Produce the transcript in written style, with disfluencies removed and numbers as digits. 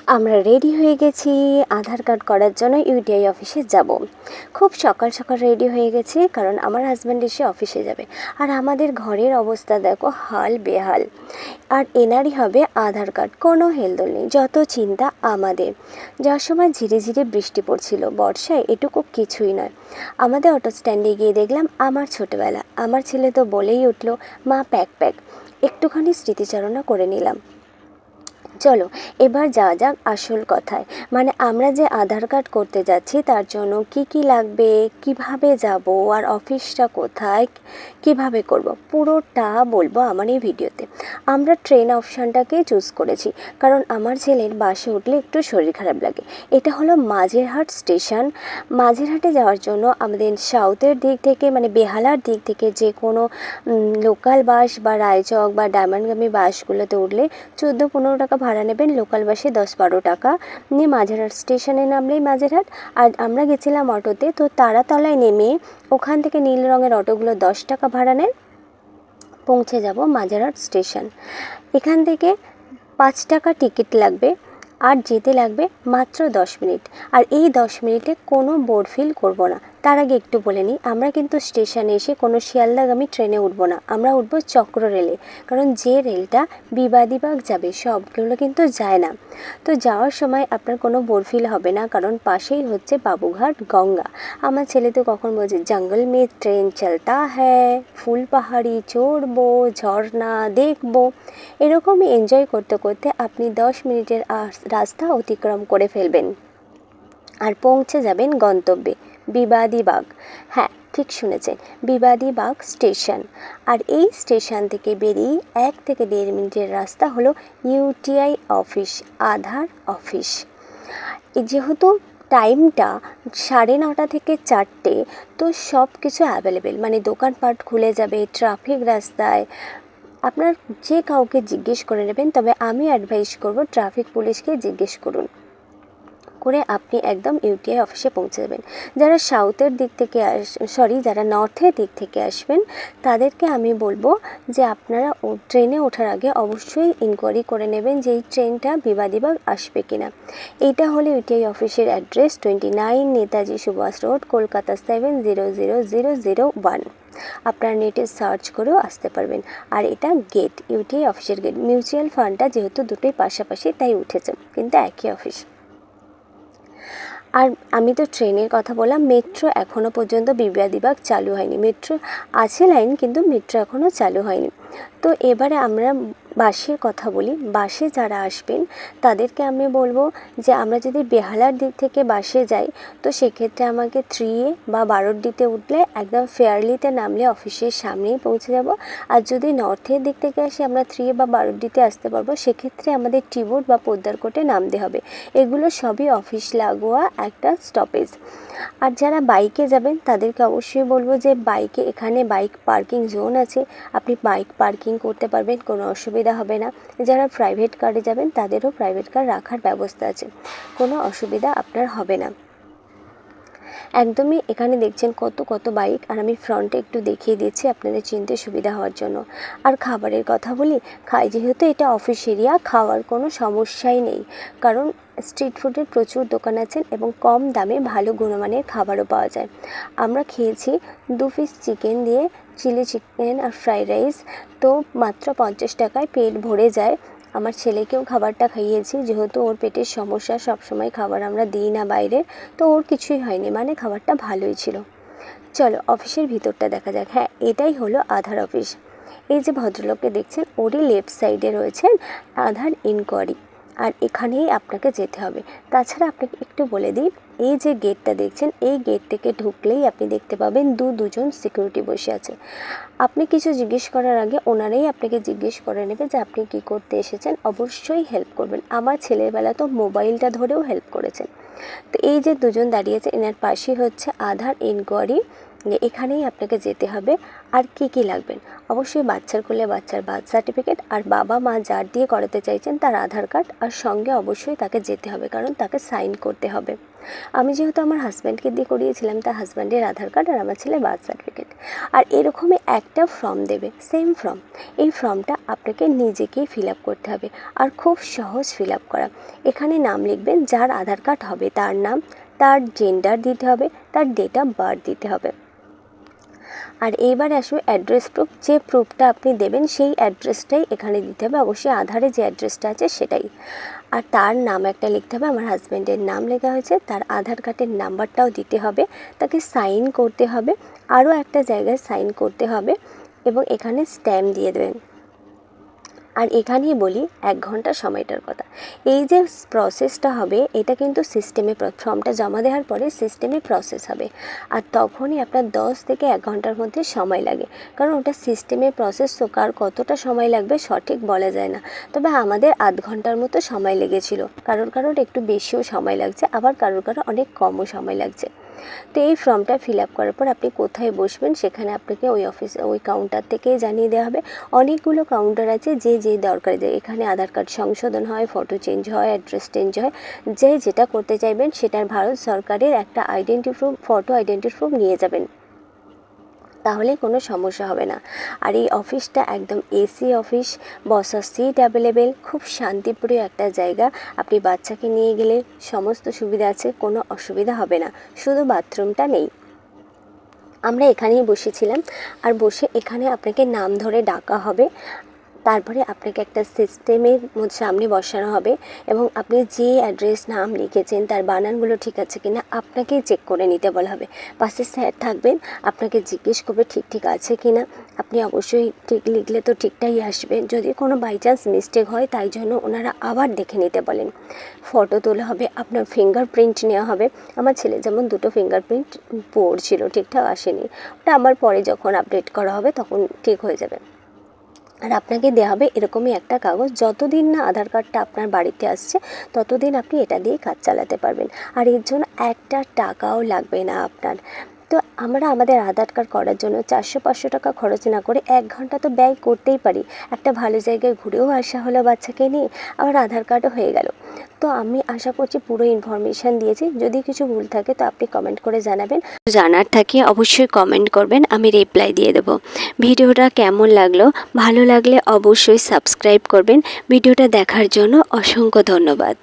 আমরা রেডি হয়ে গেছি আধার কার্ড করার জন্য ইউটিআই অফিসে যাব। খুব সকাল সকাল রেডি হয়ে গেছি, কারণ আমার হাজব্যান্ড এসে অফিসে যাবে। আর আমাদের ঘরের অবস্থা দেখো, হাল বেহাল। আর এনারই হবে আধার কার্ড, কোনো হেলদোল নেই, যত চিন্তা আমাদের। যাওয়ার সময় ঝিরে ঝিরে বৃষ্টি পড়ছিল, বর্ষায় এটুকু কিছুই নয়। আমাদের অটো স্ট্যান্ডে গিয়ে দেখলাম আমার ছোটোবেলা। আমার ছেলে তো বলেই উঠলো, মা প্যাক প্যাক। একটুখানি স্মৃতিচারণা করে নিলাম। চলো এবার যাওয়া যাক আসল কথায়। মানে আমরা যে আধার কার্ড করতে যাচ্ছি তার জন্য কি কি লাগবে, কিভাবে যাব, আর অফিসটা কোথায়, কিভাবে করব, পুরোটা বলবো আমার এই ভিডিওতে। আমরা ট্রেন অপশানটাকে চুজ করেছি, কারণ আমার ছেলের বাসে উঠলে একটু শরীর খারাপ লাগে। এটা হলো মাঝেরহাট স্টেশন। মাঝেরহাটে যাওয়ার জন্য আমাদের সাউথের দিক থেকে, মানে বেহালার দিক থেকে যে কোনো লোকাল বাস বা রায়চক বা ডায়মন্ডগামী বাসগুলোতে উঠলে 14-15 টাকা ভাড়া নেবেন। লোকাল বাসে 10-12 টাকা নিয়ে মাঝেরহাট স্টেশনে নামলেই মাঝেরহাট। আর আমরা গেছিলাম অটোতে, তো তারাতলায় নেমে ওখান থেকে নীল রঙের অটোগুলো 10 টাকা ভাড়া নেন, পৌঁছে যাব মাঝেরহাট স্টেশন। এখান থেকে 5 টাকা টিকিট লাগবে, আর যেতে লাগবে মাত্র 10 মিনিট। আর এই 10 মিনিটে কোনো বোর ফিল করবো না। তার আগে একটু বলে নিই, আমরা কিন্তু স্টেশনে এসে কোনো শিয়ালদাগামী ট্রেনে উঠবো না, আমরা উঠবো চক্র রেলে। কারণ যে রেলটা বিবাদীবাগ যাবে সবগুলো কিন্তু যায় না। তো যাওয়ার সময় আপনার কোনো বোর ফিল হবে না, কারণ পাশেই হচ্ছে বাবুঘাট গঙ্গা। আমার ছেলে তো কখন বলছে, জঙ্গল মে ট্রেন চলতা হ্যায়, ফুল পাহাড়ি চড়বো, ঝর্ণা দেখবো। এরকমই এনজয় করতে করতে আপনি 10 মিনিটের রাস্তা অতিক্রম করে ফেলবেন, আর পৌঁছে যাবেন গন্তব্যে বিবাদীবাগ। হ্যাঁ, ঠিক শুনেছেন, বিবাদীবাগ স্টেশন। আর এই স্টেশন থেকে বেরিয়ে 1 থেকে 1.5 মিনিটের রাস্তা হলো ইউটিআই অফিস, আধার অফিস। যেহেতু টাইমটা 9:30 থেকে 4টে, তো সব কিছু অ্যাভেলেবেল, মানে দোকানপাট খুলে যাবে, ট্রাফিক রাস্তায়। আপনার যে কাউকে জিজ্ঞেস করে নেবেন, তবে আমি অ্যাডভাইস করব ট্রাফিক পুলিশকে জিজ্ঞেস করুন, করে আপনি একদম ইউটিআই অফিসে পৌঁছে যাবেন। যারা সাউথের দিক থেকে যারা নর্থের দিক থেকে আসবেন, তাদেরকে আমি বলবো যে আপনারা ট্রেনে ওঠার আগে অবশ্যই ইনকোয়ারি করে নেবেন যে এই ট্রেনটা বিবাদীবাগ আসবে কিনা। এইটা হলো ইউটিআই অফিসের অ্যাড্রেস, 29 নেতাজি সুভাষ রোড, কলকাতা 700001। আপনারা নেটে সার্চ করেও আসতে পারবেন। আর এটা গেট, ইউটিআই অফিসের গেট। মিউচুয়াল ফান্ডটা যেহেতু দুটোই পাশাপাশি তাই উঠেছে, কিন্তু একই অফিস। আর আমি তো ট্রেনের কথা বললাম, মেট্রো এখনও পর্যন্ত বিবাদীবাগ চালু হয়নি। মেট্রো আছে লাইন, কিন্তু মেট্রো এখনও চালু হয়নি। তো এবারে আমরা বাসের কথা বলি। বাসে যারা আসবেন তাদেরকে আমি বলবো যে আমরা যদি বেহালার দিক থেকে বাসে যাই, তো সেক্ষেত্রে আমাকে 3A বা 12ডিতে উঠলে একদম ফেয়ারলিতে নামলে অফিসের সামনেই পৌঁছে যাব। আর যদি নর্থের দিক থেকে আসি, আমরা 3A বা 12ডিতে আসতে পারবো, সেক্ষেত্রে আমাদের টিবোর্ড বা পোদ্দারকোটে নামতে হবে। এগুলো সবই অফিস লাগোয়া একটা স্টপেজ। আর যারা বাইকে যাবেন তাদেরকে অবশ্যই বলবো যে এখানে বাইক পার্কিং জোন আছে, আপনি বাইক পার্কিং করতে পারবেন, কোনো অসুবিধা হবে না। যারা প্রাইভেট কারে যাবেন তাদেরও প্রাইভেট কার রাখার ব্যবস্থা আছে, কোনো অসুবিধা আপনার হবে না। একদমই এখানে দেখছেন কত কত বাইক, আর আমি ফ্রন্টে একটু দেখিয়ে দিচ্ছি আপনাদের চিনতে সুবিধা হওয়ার জন্য। আর খাবারের কথা বলি, যেহেতু এটা অফিস এরিয়া, খাওয়ার কোনো সমস্যাই নেই, কারণ স্ট্রিট ফুডের প্রচুর দোকান আছেন এবং কম দামে ভালো গুণমানের খাবারও পাওয়া যায়। আমরা খেয়েছি 2 পিস চিকেন দিয়ে, চিলি চিকেন আর ফ্রাইড রাইস, তো মাত্র 50 টাকায় পেট ভরে যায়। আমার ছেলেকেও খাবারটা খাইয়েছি, যেহেতু ওর পেটের সমস্যা, সবসময় খাবার আমরা দিই না বাইরে, তো ওর কিছুই হয়নি, মানে খাবারটা ভালোই ছিল। চলো অফিসের ভিতরটা দেখা যাক। হ্যাঁ, এটাই হলো আধার অফিস। এই যে ভদ্রলোককে দেখছেন, ওরই লেফট সাইডে রয়েছেন আধার ইনকোয়ারি, আর এখানেই আপনাকে যেতে হবে। তাছাড়া আপনাকে একটু বলে দিই, এই যে গেটটা দেখছেন, এই গেট থেকে ঢুকলেই আপনি দেখতে পাবেন দুজন সিকিউরিটি বসে আছে। আপনি কিছু জিজ্ঞেস করার আগে ওনারাই আপনাকে জিজ্ঞেস করে নেবে যে আপনি কী করতে এসেছেন। অবশ্যই হেল্প করবেন। আমার ছেলের বেলা তো মোবাইলটা ধরেও হেল্প করেছেন। তো এই যে দুজন দাঁড়িয়েছে, এনার পাশেই হচ্ছে আধার ইনকোয়ারি, এখানেই আপনাকে যেতে হবে। আর কি লাগবেন, অবশ্যই বাচ্চার কোলে বাচ্চার বার্থ সার্টিফিকেট, আর বাবা মা যার দিয়ে করাতে চাইছেন তার আধার কার্ড, আর সঙ্গে অবশ্যই তাকে যেতে হবে কারণ তাকে সাইন করতে হবে। আমি যেহেতু আমার হাজব্যান্ডকে দিয়ে করিয়েছিলাম, তার হাজব্যান্ডের আধার কার্ড আর আমার ছেলের বার্থ সার্টিফিকেট। আর এরকমই একটা ফর্ম দেবে, সেম ফর্ম। এই ফর্মটা আপনাকে নিজেকেই ফিল আপ করতে হবে, আর খুব সহজ ফিল আপ করা। এখানে নাম লিখবেন, যার আধার কার্ড হবে তার নাম, তার জেন্ডার দিতে হবে, তার ডেট অফ বার্থ দিতে হবে। আর এইবার আসবে অ্যাড্রেস প্রুফ। যে প্রুফটা আপনি দেবেন সেই অ্যাড্রেসটাই এখানে দিতে হবে, অবশ্যই আধারে যে অ্যাড্রেসটা আছে সেটাই। আর তার নাম একটা লিখতে হবে, আমার হাজব্যান্ডের নাম লেখা হয়েছে, তার আধার কার্ডের নাম্বারটাও দিতে হবে, তাকে সাইন করতে হবে, আরও একটা জায়গায় সাইন করতে হবে, এবং এখানে স্ট্যাম্প দিয়ে দেবেন। আর এখানেই বলি 1 ঘন্টা সময়টার কথা। এই যে প্রসেসটা হবে এটা কিন্তু সিস্টেমে, ফর্মটা জমা দেওয়ার পরে সিস্টেমে প্রসেস হবে, আর তখনই আপনার 10 থেকে 1 ঘন্টার মধ্যে সময় লাগে, কারণ ওটা সিস্টেমে প্রসেস, তো কার কতটা সময় লাগবে সঠিক বলা যায় না। তবে আমাদের আধ ঘন্টার মতো সময় লেগেছিল, কারোর একটু বেশিও সময় লাগছে, আবার কারোর অনেক কমও সময় লাগছে। তো এই ফর্মটা ফিল আপ করার পর আপনি কোথায় বসবেন সেখানে আপনাকে ওই কাউন্টার থেকেই জানিয়ে দেওয়া হবে। অনেকগুলো কাউন্টার আছে, যে দরকারি যায়, এখানে আধার কার্ড সংশোধন হয়, ফটো চেঞ্জ হয়, অ্যাড্রেস চেঞ্জ হয়, যে যেটা করতে চাইবেন সেটার ভারত সরকারের একটা ফটো আইডেন্টি প্রুফ নিয়ে যাবেন, তাহলে কোনো সমস্যা হবে না। আর এই অফিসটা একদম এসি অফিস, বসার সিট অ্যাভেলেবেল, খুব শান্তিপ্রিয় একটা জায়গা। আপনি বাচ্চাকে নিয়ে গেলে সমস্ত সুবিধা আছে, কোনো অসুবিধা হবে না, শুধু বাথরুমটা নেই। আমরা এখানেই বসেছিলাম, আর বসে এখানে আপনাকে নাম ধরে ডাকা হবে, তারপরে আপনাকে একটা সিস্টেমের সামনে বসানো হবে, এবং আপনি যে অ্যাড্রেস নাম লিখেছেন তার বানানগুলো ঠিক আছে কিনা আপনাকেই চেক করে নিতে বলা হবে। পাশে স্যার থাকবেন, আপনাকে জিজ্ঞেস করবে ঠিক আছে কিনা। আপনি অবশ্যই ঠিক লিখলে তো ঠিকটাই আসবে, যদি কোনো বাই চান্স মিস্টেক হয় তাই জন্য ওনারা আবার দেখে নিতে বলেন। ফটো তোলা হবে, আপনার ফিঙ্গারপ্রিন্ট নেওয়া হবে। আমার ছেলে যেমন 2টো ফিঙ্গারপ্রিন্ট পড়ছিল, ঠিকঠাক আসেনি, ওটা আমার পরে যখন আপডেট করা হবে তখন ঠিক হয়ে যাবে। আর আপনাকে দেওয়া হবে এরকমই একটা কাগজ, যতদিন না আধার কার্ডটা আপনার বাড়িতে আসছে ততদিন আপনি এটা দিয়ে কাজ চালাতে পারবেন, আর এর জন্য একটা টাকাও লাগবে না আপনার। তো আমরা আমাদের আধার কার্ড করার জন্য 400-500 টাকা খরচ না করে 1 ঘন্টা তো ব্যয় করতেই পারি। একটা ভালো জায়গায় ঘুরেও আসা হলো বাচ্চাকে নিয়ে, আবার আধার কার্ডও হয়ে গেল। তো আমি আশা করছি পুরো ইনফরমেশান দিয়েছি, যদি কিছু ভুল থাকে তো আপনি কমেন্ট করে জানাবেন, জানার থাকে অবশ্যই কমেন্ট করবেন, আমি রিপ্লাই দিয়ে দেবো। ভিডিওটা কেমন লাগলো, ভালো লাগলে অবশ্যই সাবস্ক্রাইব করবেন। ভিডিওটা দেখার জন্য অসংখ্য ধন্যবাদ।